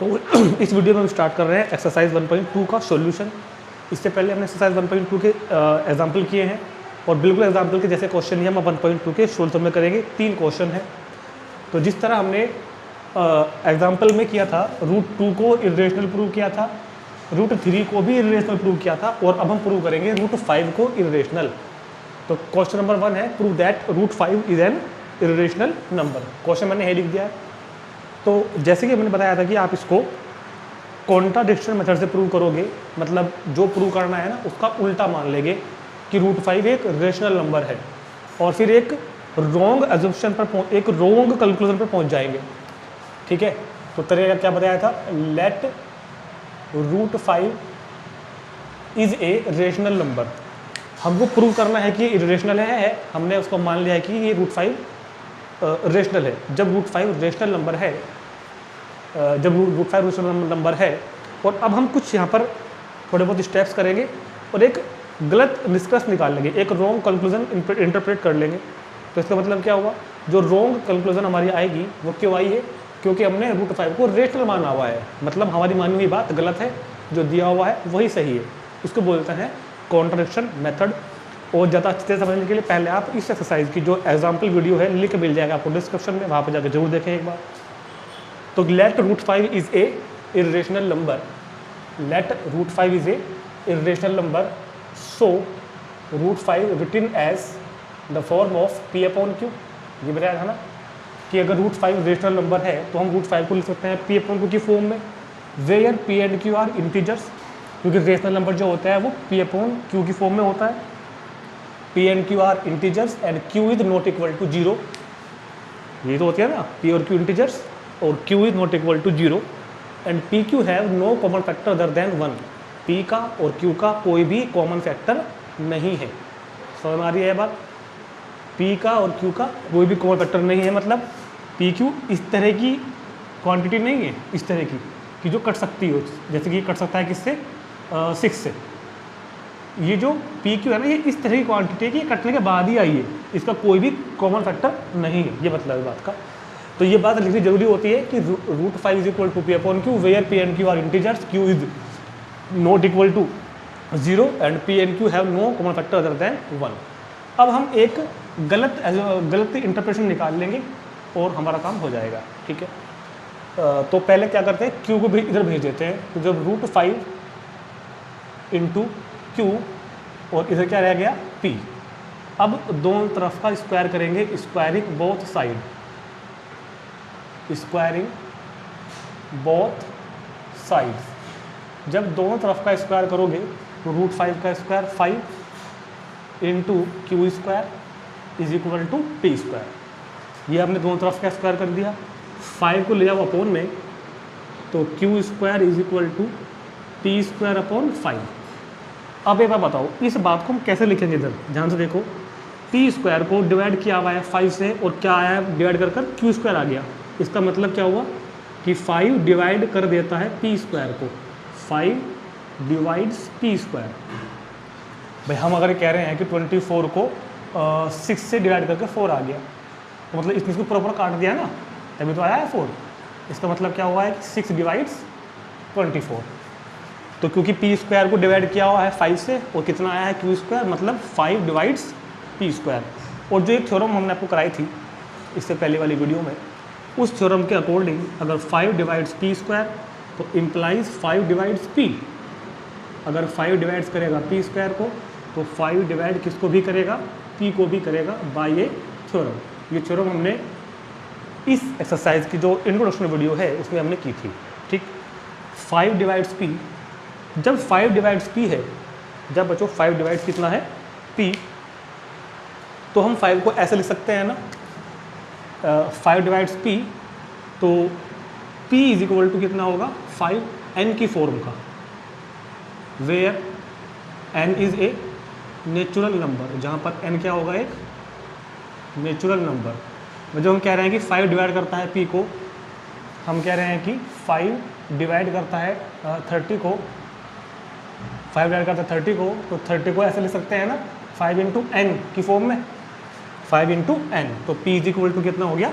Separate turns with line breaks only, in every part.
तो इस वीडियो में हम स्टार्ट कर रहे हैं एक्सरसाइज 1.2 का सॉल्यूशन। इससे पहले हमने एक्सरसाइज 1.2 के एग्जाम्पल किए हैं और बिल्कुल एग्जाम्पल के जैसे क्वेश्चन ही हम 1.2 के सॉल्यूशन में करेंगे। 3 क्वेश्चन हैं। तो जिस तरह हमने एग्जाम्पल में किया था, √2 को इरेशनल प्रूव किया था, √3 को भी इरेशनल प्रूव किया था और अब हम प्रूव करेंगे √5 को इरेशनल। तो क्वेश्चन नंबर 1 है prove that √5 is an irrational number. Question मैंने ये लिख दिया है। तो जैसे कि मैंने बताया था कि आप इसको कॉन्ट्राडिक्शन मेथड से प्रूव करोगे, मतलब जो प्रूव करना है ना उसका उल्टा मान लेंगे कि √5 एक रेशनल नंबर है और फिर एक रॉन्ग एजम्पशन पर एक रॉन्ग कंक्लूजन पर पहुंच जाएंगे। ठीक है, तो तरीका क्या बताया था, let √5 is a rational number. हमको प्रूव करना है कि ये इरेशनल है, हमने उसको मान लिया है कि ये √5 रेशनल है। जब √5 रेशनल नंबर है, जब √5 रेशनल नंबर है और अब हम कुछ यहाँ पर थोड़े बहुत स्टेप्स करेंगे और एक गलत निष्कर्ष निकाल लेंगे, एक रॉन्ग कंक्लूजन इंटरप्रेट कर लेंगे। तो इसका मतलब क्या हुआ, जो रॉन्ग कंक्लूजन हमारी आएगी वो क्यों आई है, क्योंकि हमने √5 को रेशनल माना हुआ है, मतलब हमारी मानी हुई बात गलत है, जो दिया हुआ है वही सही है। इसको बोलते हैं कॉन्ट्रडिक्शन मेथड। और ज़्यादा अच्छे से समझने के लिए पहले आप इस एक्सरसाइज की जो एग्जाम्पल वीडियो है लिंक मिल जाएगा आपको डिस्क्रिप्शन में, वहाँ पर जाकर जरूर देखें एक बार। तो let √5 is a irrational number, let √5 is a irrational number, so √5 written as the form of P/Q। ये बताया था ना कि अगर √5 रेशनल नंबर है तो हम √5 को लिख सकते हैं P/Q की फॉर्म में, where P and Q are integers, क्योंकि रेशनल नंबर जो होता है वो P/Q की फॉर्म में होता है। P and Q are integers and Q is not equal to 0। ये तो होती है ना, P और Q इंटीजर्स और Q is not equal to 0 and PQ have no common factor other than 1। P का और Q का कोई भी कॉमन फैक्टर नहीं है। समझ आ रही है बात, P का और Q का कोई भी कॉमन फैक्टर नहीं है, मतलब PQ इस तरह की क्वांटिटी नहीं है, इस तरह की कि जो कट सकती हो, जैसे कि कट सकता है किससे, 6 से। ये जो PQ है ना, ये इस तरह की क्वांटिटी है कि कटने के बाद ही आई है, इसका कोई भी कॉमन फैक्टर नहीं है, ये मतलब है बात का। तो ये बात लिखनी जरूरी होती है कि √5 is equal to P/Q where P and Q are integers, Q is not equal to 0 and P and Q have no common factor other than 1। अब हम एक गलत इंटरप्रेशन निकाल लेंगे और हमारा काम हो जाएगा। ठीक है, तो पहले क्या करते हैं, Q को भी इधर भेज देते हैं। तो जब √5 इंटू Q और इधर क्या रह गया P। अब दोनों तरफ का स्क्वायर करेंगे, squaring both side, squaring both sides. जब दोनों तरफ का स्क्वायर करोगे तो √5 का square 5 into Q square is equal to P square. ये आपने दोनों तरफ का स्क्वायर कर दिया, 5 को ले जाओ अपोन में, तो Q square is equal to P square upon 5। अब एक बार बताओ, इस बात को हम कैसे लिखेंगे, इधर ध्यान से देखो, P स्क्वायर को डिवाइड किया हुआ है 5 से और क्या आया है, डिवाइड कर Q स्क्वायर आ गया। इसका मतलब क्या हुआ कि 5 डिवाइड कर देता है P स्क्वायर को, 5 डिवाइड्स P स्क्वायर। भाई हम अगर कह रहे हैं कि 24 को 6 से डिवाइड करके 4 आ गया, तो मतलब इसने इसको प्रॉपर काट दिया ना, तभी तो आया है 4। इसका मतलब क्या हुआ है कि 6 डिवाइड्स 24। तो क्योंकि P स्क्वायर को डिवाइड किया हुआ है 5 से और कितना आया है Q स्क्वायर, मतलब 5 डिवाइड्स P स्क्वायर। और जो एक थ्योरम हमने आपको कराई थी इससे पहले वाली वीडियो में, उस थ्योरम के अकॉर्डिंग अगर 5 डिवाइड्स P स्क्वायर तो इम्प्लाइज 5 डिवाइड्स P। अगर 5 डिवाइड्स करेगा P स्क्वायर को तो 5 डिवाइड किसको भी करेगा, P को भी करेगा, बाय ए थ्योरम। ये थ्योरम हमने इस एक्सरसाइज की जो इंट्रोडक्शन वीडियो है उसमें हमने की थी। ठीक, 5 डिवाइड्स P, जब 5 डिवाइड्स P है, जब बच्चों 5 डिवाइड्स कितना है P, तो हम 5 को ऐसे लिख सकते हैं ना, 5 डिवाइड्स P, तो P इज इक्वल टू कितना होगा, 5n की फॉर्म का, where n is a natural number, जहाँ पर n क्या होगा, एक नेचुरल नंबर। जो हम कह रहे हैं कि 5 डिवाइड करता है P को, हम कह रहे हैं कि 5 डिवाइड करता है 30 को, 5 डिवाइड करता है 30 को, तो 30 को ऐसे लिख सकते हैं ना 5 इंटू n की फॉर्म में, 5 इंटू n। तो P इज इक्वल टू कितना हो गया,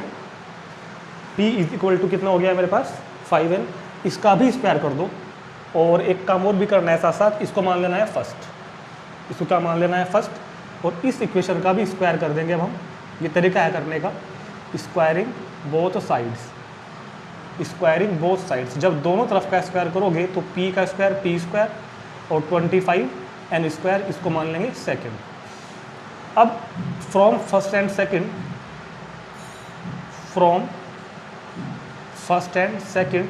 P इज इक्वल टू कितना हो गया मेरे पास 5n। इसका भी स्क्वायर कर दो, और एक काम और भी करना है साथ साथ, इसको मान लेना है फर्स्ट, इसको क्या मान लेना है फर्स्ट, और इस इक्वेशन का भी स्क्वायर कर देंगे अब हम। ये तरीका है करने का, squaring both sides, squaring both sides. जब दोनों तरफ का स्क्वायर करोगे तो p का स्क्वायर p स्क्वायर और 25 n स्क्वायर, इसको मान लेंगे सेकेंड। अब from first and second, from first and second,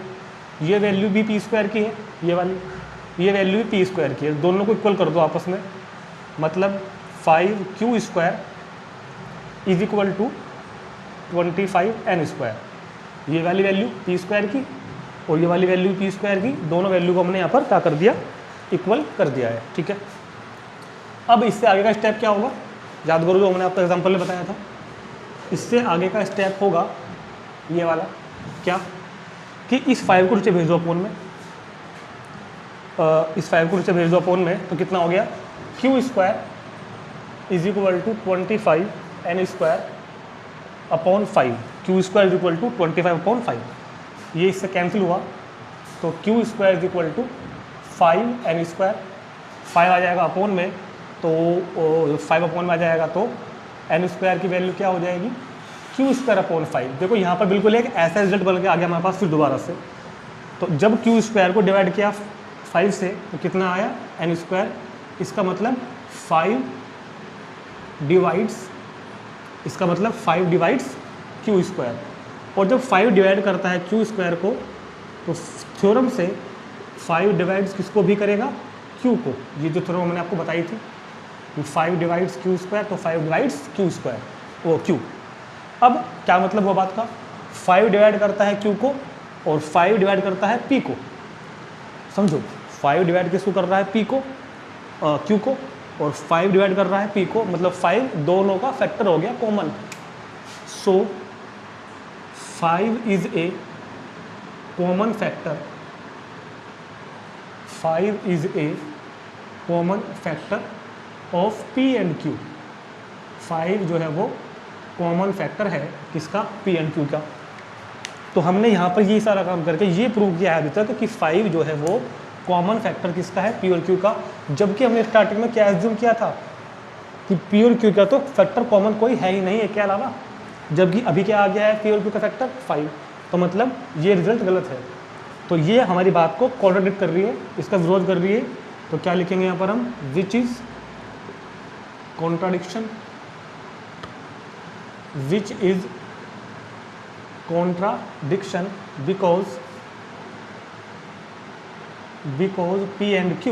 ये वैल्यू भी p स्क्वायर की है, ये वाली, ये वैल्यू भी p स्क्वायर की है, दोनों को इक्वल कर दो आपस में, मतलब 5q square is equal to 25n square. ये वाली वैल्यू p स्क्वायर की और ये वाली वैल्यू p स्क्वायर की, दोनों वैल्यू को हमने यहाँ पर क्या कर दिया, इक्वल कर दिया है, ठीक है। अब इससे आगे का स्टेप क्या होगा, याद करो जो हमने आपको एग्जांपल में बताया था। इससे आगे का स्टेप होगा ये वाला, क्या कि इस 5 को नीचे भेज दो अपोन में, इस 5 को नीचे भेज दो अपोन में, तो कितना हो गया, q square is equal to 25n square upon 5, q square is equal to 25 upon 5, ये इससे कैंसिल हुआ, तो q square is equal to 5n square, 5 आ जाएगा अपोन में, तो 5 अपोन में आ जाएगा, तो n स्क्वायर की वैल्यू क्या हो जाएगी, q स्क्वायर अपॉन 5। देखो यहाँ पर बिल्कुल एक ऐसा रिजल्ट बन के आ गया हमारे पास फिर दोबारा से। तो जब q स्क्वायर को डिवाइड किया 5 से तो कितना आया, n स्क्वायर, इसका मतलब 5 डिवाइड्स, इसका मतलब 5 डिवाइड्स q स्क्वायर, और जब 5 डिवाइड करता है q स्क्वायर को, तो थ्योरम से 5 डिवाइड्स किसको भी करेगा, q को, ये जो थ्योरम मैंने आपको बताई थी, 5 डिवाइड्स q स्क्वायर, तो 5 डिवाइड्स q स्क्वायर, वो q। अब क्या मतलब हुआ बात का, 5 डिवाइड करता है q को और 5 डिवाइड करता है p को, समझो, 5 डिवाइड किसको कर रहा है, p को, q को, और 5 डिवाइड कर रहा है p को, मतलब 5 दोनों का फैक्टर हो गया common. So 5 is A common factor, 5 is A common factor of p and q। 5 जो है वो कॉमन फैक्टर है किसका, p एंड q का। तो हमने यहाँ पर ये सारा काम करके ये प्रूव किया है अभी तक कि 5 जो है वो कॉमन फैक्टर किसका है, p और q का, जबकि हमने स्टार्टिंग में क्या एज्यूम किया था कि p और q का तो फैक्टर कॉमन कोई है ही नहीं है, क्या अलावा, जबकि अभी क्या आ गया है, p और q का फैक्टर 5, तो मतलब ये रिजल्ट गलत है। तो ये हमारी बात को कॉन्ट्राडिक्ट कर रही है, इसका विरोध कर रही है, तो क्या लिखेंगे यहाँ पर हम, which is contradiction, which is contradiction because p and q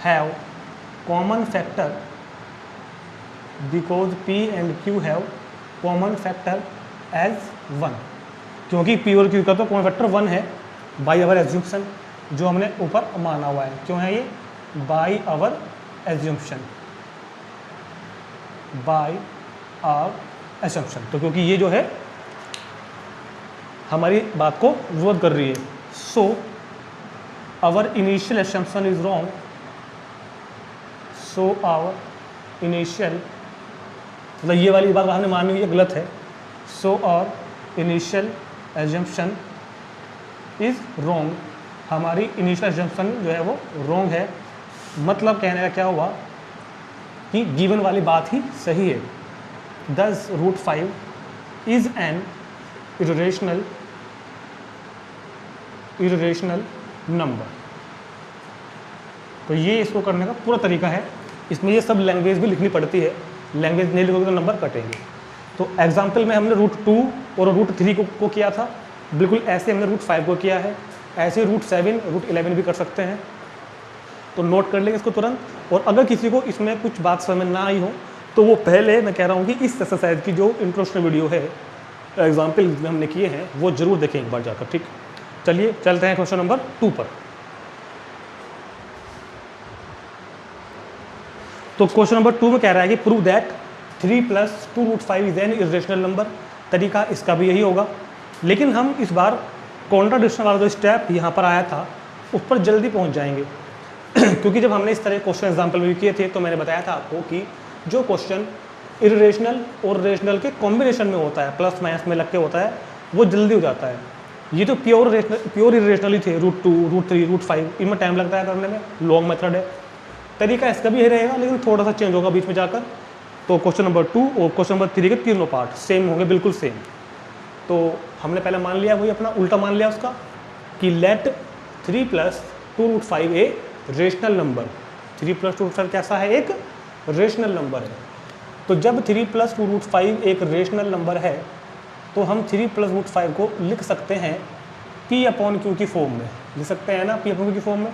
have common factor, because p and q have common factor as 1, क्योंकि p और q का तो कॉमन फैक्टर 1 है बाई अवर एज्यूम्पशन, जो हमने ऊपर माना हुआ है। क्यों है ये, बाई अवर एज्यूम्पशन, बाई आवर एसम्पशन, तो क्योंकि ये जो है हमारी बात को विरोध कर रही है। So our initial assumption is wrong, so our initial, मतलब ये वाली बात हमने मानी हुई है गलत है, so our initial assumption is wrong, हमारी इनिशियल एजम्पशन जो है वो रॉन्ग है। मतलब कहने का क्या हुआ कि गिवन वाली बात ही सही है। Thus root 5 is an irrational number। तो ये इसको करने का पूरा तरीका है। इसमें ये सब लैंग्वेज भी लिखनी पड़ती है, लैंग्वेज नहीं लिखोगे तो नंबर कटेंगे। तो एग्जाम्पल में हमने रूट 2 और रूट 3 को किया था, बिल्कुल ऐसे हमने रूट 5 को किया है, ऐसे रूट 7 रूट 11 भी कर सकते हैं। तो नोट कर लेंगे इसको तुरंत। और अगर किसी को इसमें कुछ बात समझ ना आई हो तो वो पहले मैं कह रहा हूँ कि इस एक्सरसाइज की जो इंट्रोडक्शन वीडियो है, एग्जाम्पल में हमने किए हैं, वो जरूर देखें एक बार जाकर, ठीक। चलिए चलते हैं क्वेश्चन नंबर 2 पर। तो क्वेश्चन नंबर 2 में कह रहा है कि prove that 3 + 2 root 5 is an irrational number. तरीका इसका भी यही होगा, लेकिन हम इस बार कॉन्ट्राडिक्शन वाला जो स्टेप यहाँ पर आया था उस पर जल्दी पहुँच जाएंगे क्योंकि जब हमने इस तरह क्वेश्चन एग्जाम्पल भी किए थे तो मैंने बताया था आपको कि जो क्वेश्चन इरेशनल और रेशनल के कॉम्बिनेशन में होता है, प्लस माइनस में लग के होता है, वो जल्दी हो जाता है। ये तो प्योर इरेशनल ही थे, √2, √3, √5, इनमें टाइम लगता है करने में, लॉन्ग मेथड है। तरीका इसका भी यही रहेगा, लेकिन थोड़ा सा चेंज होगा बीच में जाकर। तो क्वेश्चन नंबर 2 और क्वेश्चन नंबर 3 के तीनों पार्ट सेम होंगे, बिल्कुल सेम। तो हमने पहले मान लिया, वही अपना उल्टा मान लिया उसका, कि लेट 3 + 2√5 ए रेशनल नंबर। 3 + 2√5 कैसा है? एक रेशनल नंबर है। तो जब 3 + 2√5 एक रेशनल नंबर है, तो हम 3 + √5 को लिख सकते हैं P/Q की फॉर्म में, लिख सकते हैं ना, P/Q की फॉर्म में,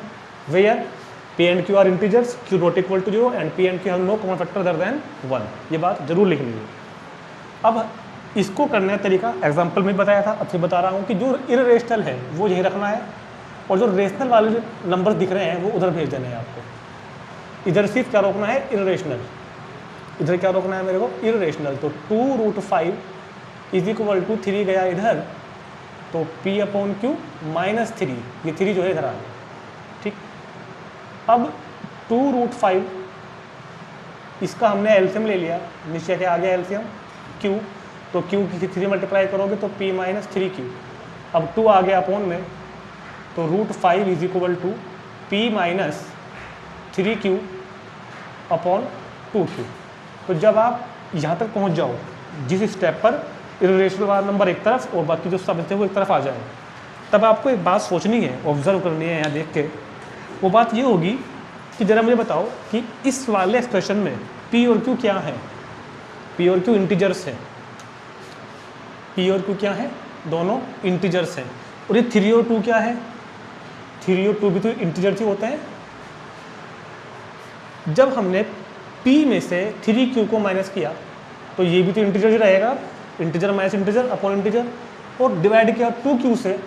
where P and Q are integers, Q not equal to 0 and P and Q have no common factor other than 1। ये बात जरूर लिख लीजिए। अब इसको करने का तरीका एग्जाम्पल में बताया था, अब फिर बता रहा हूँ कि जो इरेशनल है वो यही रखना है, और जो रेशनल वाले नंबर दिख रहे हैं वो उधर भेज देने हैं आपको। इधर सिर्फ क्या रोकना है? इरेशनल। इधर क्या रोकना है मेरे को? इरेशनल। तो 2√5 = 3 गया इधर, तो P/Q -3, ये 3 जो है इधर आ गया, ठीक। अब 2√5 इसका हमने एलसीएम ले लिया, नीचे के आ गया एलसीएम Q, तो Q की 3 मल्टीप्लाई करोगे तो P - 3Q। अब 2 आ गया अपॉन में, तो √5 = P - 3Q अपॉन 2Q। तो जब आप यहाँ तक पहुँच जाओ, जिस स्टेप पर इरेशनल वाला नंबर एक तरफ और बाकी जो सब थे वो एक तरफ आ जाए, तब आपको एक बात सोचनी है, ऑब्जर्व करनी है यहाँ देख के। वो बात ये होगी कि ज़रा मुझे बताओ कि इस वाले एक्सप्रेशन में P और Q क्या है? P और Q इंटीजर्स हैं। P और Q क्या है? दोनों इंटीजर्स हैं। और ये 3 और 2 क्या है? 3 और 2 भी तो इंटीजर्स ही होते हैं। जब हमने P में से 3Q को माइनस किया, तो ये भी तो इंटीजर ही रहेगा, integer minus integer upon integer, और डिवाइड किया 2Q से,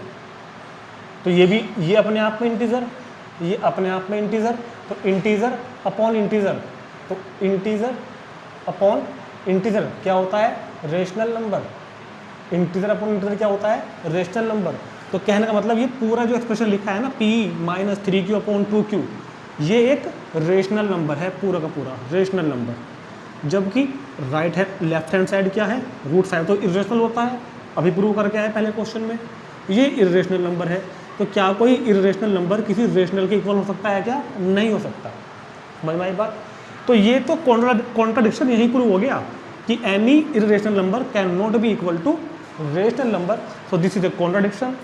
तो ये अपने आप में इंटीजर, ये अपने आप में इंटीजर, तो इंटीजर अपॉन इंटीजर, तो इंटीजर अपॉन इंटीजर क्या होता है? Rational number. Integer upon integer क्या होता है? Rational number. तो कहने का मतलब ये पूरा जो एक्सप्रेशन लिखा है ना, P - 3Q अपॉन 2Q, ये एक रेशनल नंबर है, पूरा का पूरा रेशनल नंबर। जबकि लेफ्ट हैंड साइड क्या है? √5 तो इरेशनल होता है, अभी प्रूव करके आए पहले क्वेश्चन में, ये इरेशनल नंबर है। तो क्या कोई इरेशनल नंबर किसी रेशनल के इक्वल हो सकता है क्या? नहीं हो सकता। समझ में आई बात? तो ये तो कॉन्ट्राडिक्शन यही प्रूव हो गया कि any irrational number can not be equal to rational number. So this is a contradiction.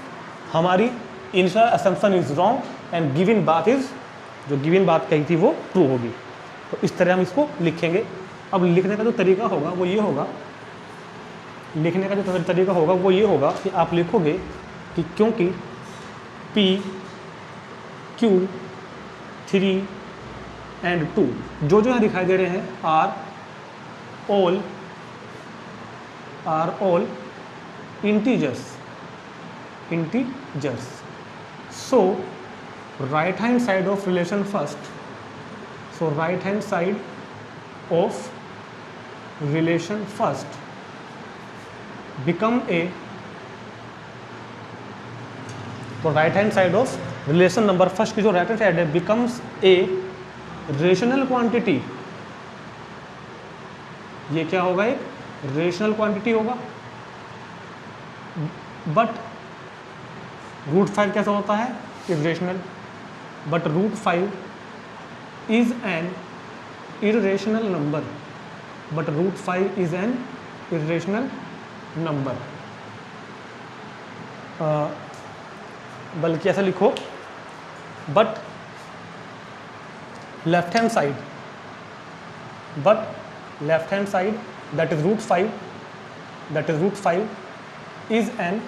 हमारी initial assumption is wrong and given बात इज, जो गिवन बात कही थी वो ट्रू होगी। तो इस तरह हम इसको लिखेंगे। अब लिखने का जो तरीका होगा वो ये होगा, लिखने का जो तरीका होगा वो ये होगा कि आप लिखोगे कि क्योंकि P, Q, 3 एंड 2 जो यहाँ दिखाई दे रहे हैं are all integers. So right hand side of relation first, so right hand side of relation first become a, तो right hand side of relation number first की जो राइट हैंड साइड है बिकम्स ए रेशनल क्वांटिटी। ये क्या होगा? एक rational quantity होगा। But √5 कैसा होता है? Irrational. But √5 is an irrational number, but √5 is an irrational number. बल्कि ऐसा लिखो, but left hand side that is √5 is an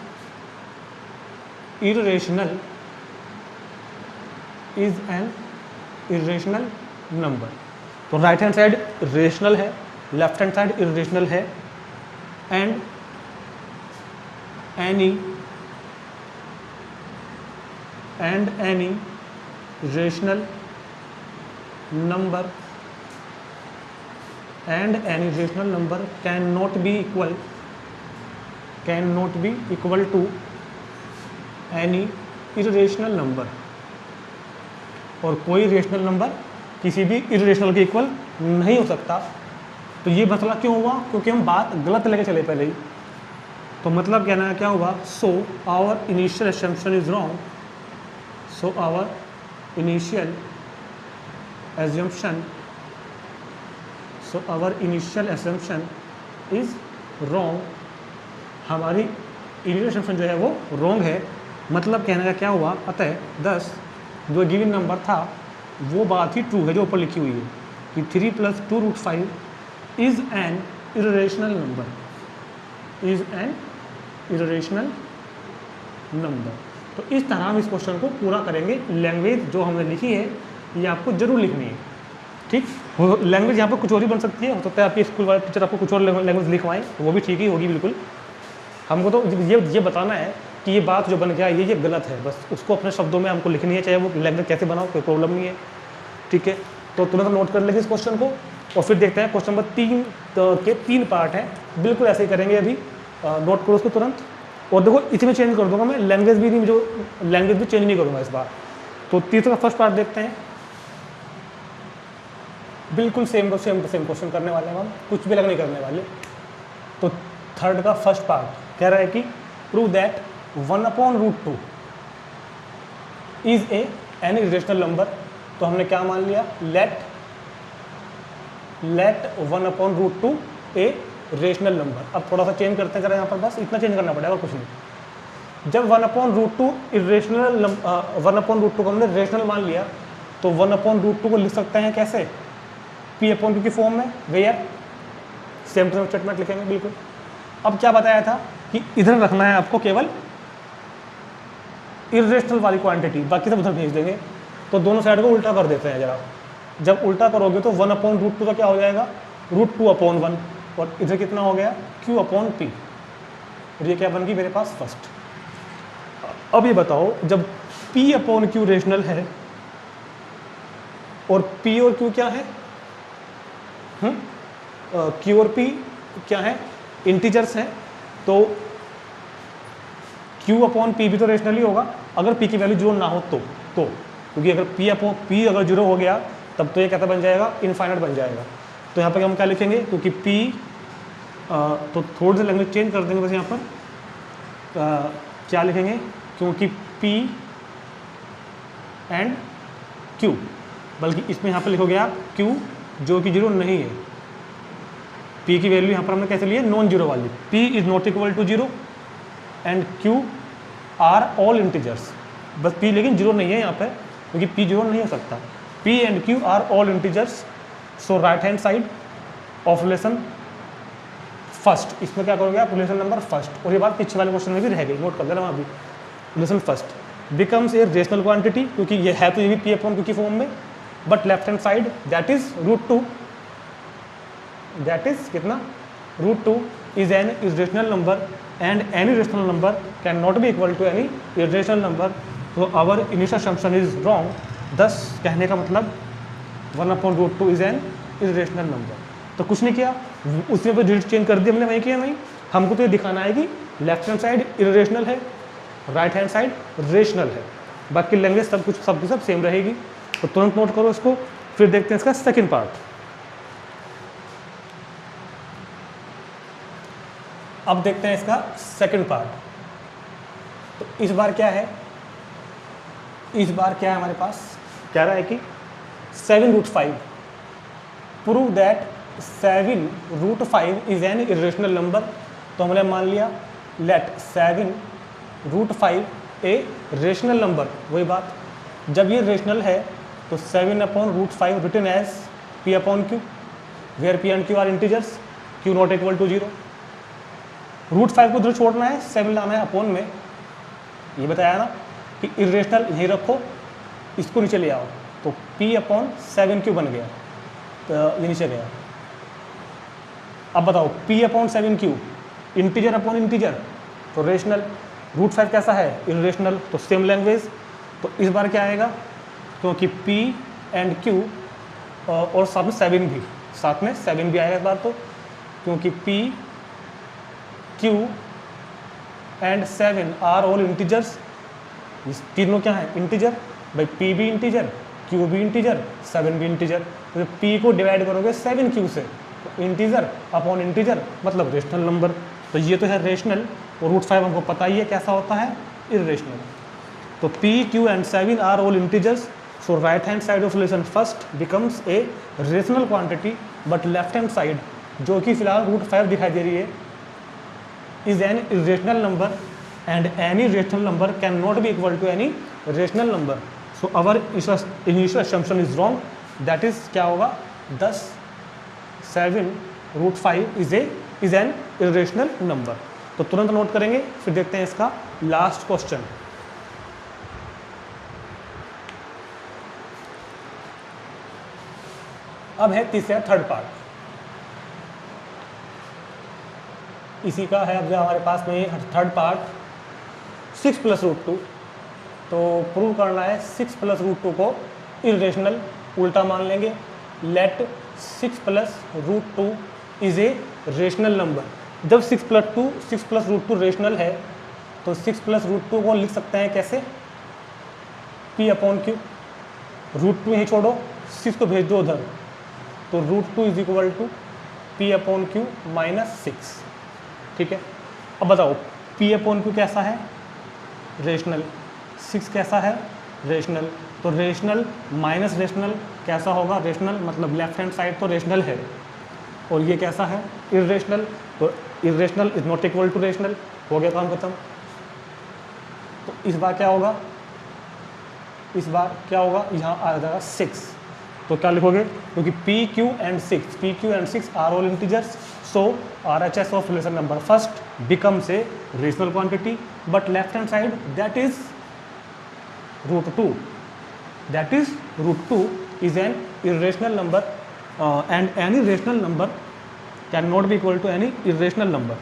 irrational number. तो राइट हैंड साइड रेशनल है, लेफ्ट हैंड साइड इरेशनल है, and any rational number cannot be equal to any irrational number, और कोई rational number किसी भी irrational के equal नहीं हो सकता। तो ये मसला क्यों हुआ? क्योंकि हम बात गलत लेके चले पहले ही। तो मतलब कहना है क्या हुआ? So our initial assumption is wrong, so our initial assumption, so our initial assumption is wrong, हमारी इनिशियल एसम्पशन जो है वो रॉन्ग है। मतलब कहने का क्या हुआ? अतः 10 जो गिवन नंबर था वो बात ही ट्रू है जो ऊपर लिखी हुई है कि 3 + 2√5 is an irrational number, is an irrational number. तो इस तरह हम इस क्वेश्चन को पूरा करेंगे। लैंग्वेज जो हमने लिखी है ये आपको जरूर लिखनी है, ठीक। वो लैंग्वेज यहाँ पर कुछ और ही बन सकती है, हो सकता है आपके स्कूल वाले टीचर आपको कुछ और लैंग्वेज लिखवाएं, वो भी ठीक ही होगी बिल्कुल। हमको तो ये बताना है कि ये बात जो बन गया ये गलत है, बस उसको अपने शब्दों में हमको लिखनी है, चाहे वो लैंग्वेज कैसे बनाओ कोई प्रॉब्लम नहीं है, ठीक है। तो तुरंत नोट कर लेंगे इस क्वेश्चन को और फिर देखते हैं क्वेश्चन नंबर 3 के 3 पार्ट हैं, बिल्कुल ऐसे ही करेंगे अभी। नोट करो उसको तुरंत। और देखो इसमें चेंज कर दूंगा मैं, लैंग्वेज भी नहीं, जो लैंग्वेज भी चेंज नहीं करूँगा इस बार। तो तीसरा फर्स्ट पार्ट देखते हैं, बिल्कुल सेम क्वेश्चन करने वाले हैं हम, कुछ भी अलग नहीं करने वाले। तो थर्ड का फर्स्ट पार्ट कह रहा है कि prove that 1/√2 is an irrational number. तो हमने क्या मान लिया? Let 1/√2 a rational number. अब थोड़ा सा चेंज करते हैं जरा यहाँ पर, बस इतना चेंज करना पड़ेगा और कुछ नहीं। जब 1/√2 इरेशनल 1/√2 को हमने रेशनल मान लिया तो 1/√2 को लिख सकते हैं कैसे? P/2 की फॉर्म में, where same to same statement लिखेंगे बिल्कुल। अब क्या बताया था कि इधर रखना है आपको केवल इरेशनल वाली क्वांटिटी, बाकी सब उधर भेज देंगे। तो दोनों साइड को उल्टा कर देते हैं जरा। जब उल्टा करोगे तो 1/√2 का क्या हो जाएगा? √2/1, और इधर कितना हो गया? Q/P। और ये क्या बन गई मेरे पास? फर्स्ट। अब ये बताओ, जब P/Q रेशनल है और P और Q क्या है? Q और P क्या है? इंटीजर्स हैं। तो Q/P भी तो रेशनल ही होगा अगर P की वैल्यू 0 ना हो तो क्योंकि अगर P अगर 0 हो गया तब तो ये कैसा बन जाएगा? इनफाइनाइट बन जाएगा। तो यहाँ पर हम क्या लिखेंगे? क्योंकि P तो थोड़ी सी लैंग्वेज चेंज कर देंगे बस यहाँ पर। क्या लिखेंगे? क्योंकि P एंड Q, बल्कि इसमें यहाँ पर लिखोगे आप Q जो कि 0 नहीं है। P की वैल्यू यहाँ पर हमने कैसे ली है? नॉन जीरो वाली। P is not equal to 0 and Q are all integers. बस P लेकिन 0 नहीं है यहाँ पर, क्योंकि P 0 नहीं हो सकता। P and Q are all integers, so right hand side of relation first. इसमें क्या करोगे आप? Relation number first. और ये बात पीछे वाले क्वेश्चन में भी रह गई, नोट कर देना अभी। Relation first becomes a rational quantity, क्योंकि ये है तो ये भी P/Q की फॉर्म में, but left hand side that is √2, that is कितना? √2 is an irrational number and any rational number can not be equal to any irrational number. तो our initial assumption is wrong. दस कहने का मतलब 1/√2 is an irrational number. तो कुछ नहीं किया, उसमें पर डिजिट चेंज कर दिया हमने, वही किया नहीं। हमको तो ये दिखाना है कि लेफ्ट हैंड साइड इरेशनल है, राइट हैंड साइड रेशनल है, बाकी लैंग्वेज सब कुछ सब सेम रहेगी। तो तुरंत नोट करो इसको। फिर देखते हैं इसका सेकंड पार्ट। अब देखते हैं इसका सेकंड पार्ट। तो इस बार क्या है? इस बार क्या है हमारे पास? कह रहा है कि 7√5 prove that 7√5 is an irrational number. तो हमने मान लिया लेट 7√5 ए रेशनल नंबर। वही बात, जब ये रेशनल है तो 7/√5 written as P/Q, where P and Q are integers, Q not equal to 0। √5 को उधर छोड़ना है, 7 लाना है अपॉन में। ये बताया ना कि इरेशनल यहीं रखो, इसको नीचे ले आओ, तो P/7Q बन गया, तो ये नीचे गया। अब बताओ P/7Q इंटीजर अपॉन इंटीजर, तो रेशनल। √5 कैसा है? इरेशनल, तो सेम लैंग्वेज। तो इस बार क्या आएगा? क्योंकि P एंड Q और साथ में 7 भी, साथ में 7 भी आएगा इस बार तो, क्योंकि P Q and 7 are all integers. तीनों क्या है? इंटीजर। भाई P भी इंटीजर, Q भी इंटीजर, 7 भी इंटीजर। तो P को डिवाइड करोगे 7Q से इंटीजर अपॉन इंटीजर मतलब रेशनल नंबर, तो ये तो है रेशनल, और रूट 5 हमको पता ही है कैसा होता है, इरेशनल। तो P, Q and 7 are all integers, so right hand side of solution first becomes a rational quantity, but left hand side जो कि फिलहाल रूट 5 दिखाई दे रही है is an irrational number, and any rational number can not be equal to any rational number, so our initial assumption is wrong, that is क्या होगा 10 7 root 5 is an irrational number. तो तुरंत नोट करेंगे, फिर देखते हैं इसका लास्ट क्वेश्चन। अब है तीसरा थर्ड पार्ट, इसी का है अब जो हमारे पास में थर्ड पार्ट 6 प्लस रूट 2। तो प्रूव करना है 6 प्लस रूट 2 को इरेशनल, उल्टा मान लेंगे, let 6 plus root 2 is a rational number. जब 6 प्लस रूट 2 रेशनल है तो 6 प्लस रूट 2 को लिख सकते हैं कैसे, P अपॉन Q, रूट 2 यहीं छोड़ो, 6 को भेज दो उधर, तो root 2 is equal to P upon Q minus 6। ठीक है, अब बताओ P अपॉन Q कैसा है, रेशनल, 6 कैसा है, रेशनल, तो रेशनल माइनस रेशनल कैसा होगा, रेशनल, मतलब लेफ्ट हैंड साइड तो रेशनल है, और ये कैसा है, इरेशनल, तो irrational is not equal to rational, हो गया काम खत्म। तो इस बार क्या होगा, इस बार क्या होगा, यहाँ आ जाएगा 6, तो क्या लिखोगे, क्योंकि P, Q and 6 are all integers, so RHS of relation number first becomes a rational quantity, but left hand side that is root 2, that is root 2 is an irrational number, and any rational number cannot be equal to any irrational number,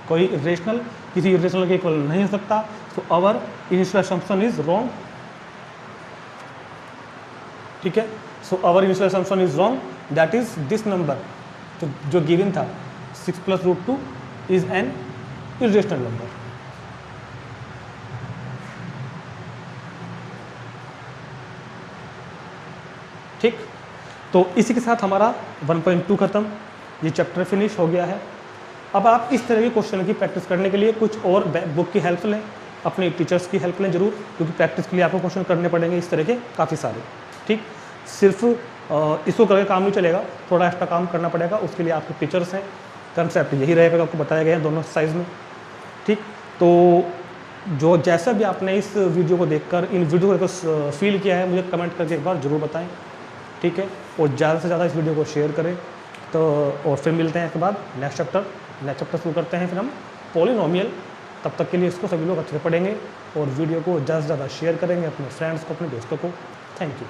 कोई irrational किसी irrational के equal नहीं हो सकता, so our initial assumption is wrong। ठीक है, so our initial assumption is wrong, that is this number जो given था 6 plus root 2 is an irrational number। ठीक, तो इसी के साथ हमारा 1.2 खत्म, ये चैप्टर फिनिश हो गया है। अब आप इस तरह के क्वेश्चन की प्रैक्टिस करने के लिए कुछ और बुक की हेल्प लें, अपने टीचर्स की हेल्प लें जरूर, क्योंकि प्रैक्टिस के लिए आपको क्वेश्चन करने पड़ेंगे इस तरह के काफ़ी सारे। ठीक, सिर्फ इसको करके काम नहीं चलेगा, थोड़ा एक्स्ट्रा काम करना पड़ेगा, उसके लिए आपके टीचर्स हैं, कंसेप्ट यही रहेगा आपको बताया गया है दोनों साइज में। ठीक, तो जो जैसा भी आपने इस वीडियो को देखकर इन वीडियो को फील किया है मुझे कमेंट करके एक बार ज़रूर बताएं। ठीक है, और ज़्यादा से ज़्यादा इस वीडियो को शेयर करें। तो और फिर मिलते हैं इसके बाद नेक्स्ट चैप्टर शुरू करते हैं फिर हम पॉलिनोमियल। तब तक के लिए इसको सभी लोग अच्छे से पढ़ेंगे और वीडियो को ज़्यादा से ज़्यादा शेयर करेंगे अपने फ्रेंड्स को, अपने दोस्तों को। Thank you.